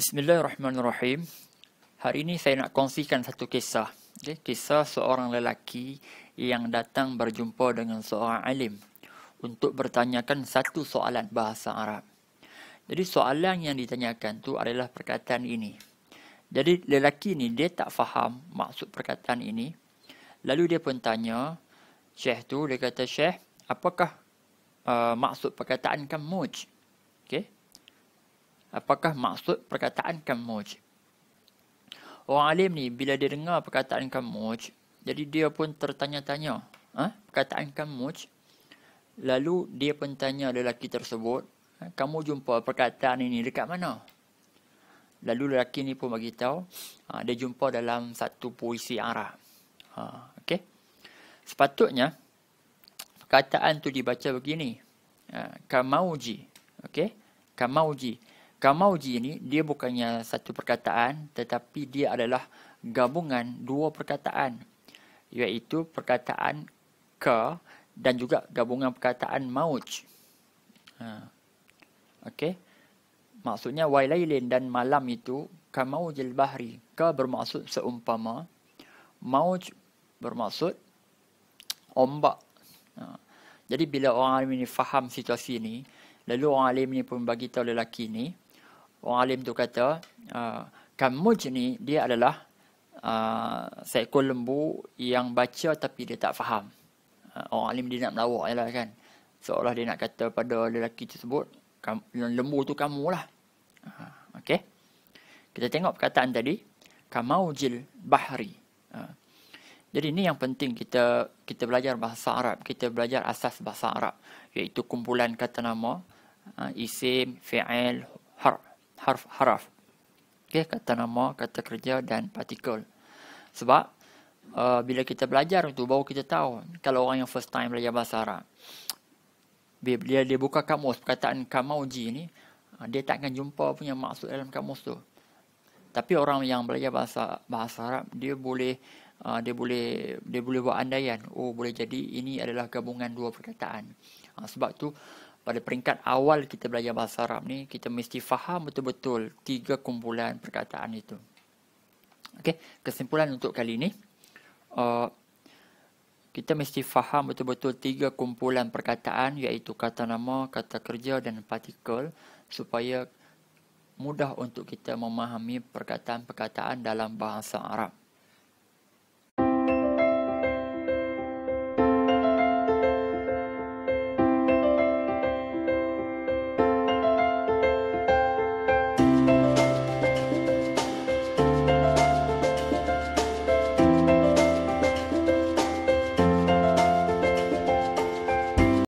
Bismillahirrahmanirrahim. Hari ini saya nak kongsikan satu kisah. Kisah seorang lelaki yang datang berjumpa dengan seorang alim untuk bertanyakan satu soalan bahasa Arab. Jadi soalan yang ditanyakan tu adalah perkataan ini. Jadi lelaki ni dia tak faham maksud perkataan ini. Lalu dia pun tanya, Syekh tu dia kata, Syekh, apakah maksud perkataan kamuj? Okey. Apakah maksud perkataan kamuj? Orang alim ni bila dia dengar perkataan kamuj, jadi dia pun tertanya-tanya, perkataan kamuj. Lalu dia pun tanya lelaki tersebut, kamu jumpa perkataan ini dekat mana? Lalu lelaki ni pun bagi tahu, dia jumpa dalam satu puisi Arab. Okey. Sepatutnya perkataan tu dibaca begini. Kamauji. Okey? Kamauji. Kamauji ni dia bukannya satu perkataan, tetapi dia adalah gabungan dua perkataan, iaitu perkataan ka dan juga gabungan perkataan mauj. Okey. Maksudnya wailailin dan malam itu kamaujil bahri. Ka bermaksud seumpama, mauj bermaksud ombak. Jadi bila orang alim ni faham situasi ni, lalu orang alim ni pun bagi tahu lelaki ni, orang alim tu kata, kamuj ni dia adalah seekor lembu yang baca tapi dia tak faham. Orang alim dia nak melawak je lah kan. Seolah dia nak kata pada lelaki tersebut, lembu tu kamu lah. Okey. Kita tengok perkataan tadi, kamaujil bahri. Jadi ni yang penting kita belajar bahasa Arab, kita belajar asas bahasa Arab, iaitu kumpulan kata nama, isim, fi'il, harf. Okey, kata nama, kata kerja dan partikel. Sebab bila kita belajar itu baru kita tahu. Kalau orang yang first time belajar bahasa Arab, bila dia buka kamus perkataan kamauji ni, dia tak akan jumpa punya maksud dalam kamus tu. Tapi orang yang belajar bahasa Arab, dia boleh buat andaian. Oh, boleh jadi ini adalah gabungan dua perkataan. Sebab tu pada peringkat awal kita belajar bahasa Arab ni, kita mesti faham betul-betul tiga kumpulan perkataan itu. Okey, kesimpulan untuk kali ni, kita mesti faham betul-betul tiga kumpulan perkataan, iaitu kata nama, kata kerja dan partikel, supaya mudah untuk kita memahami perkataan-perkataan dalam bahasa Arab.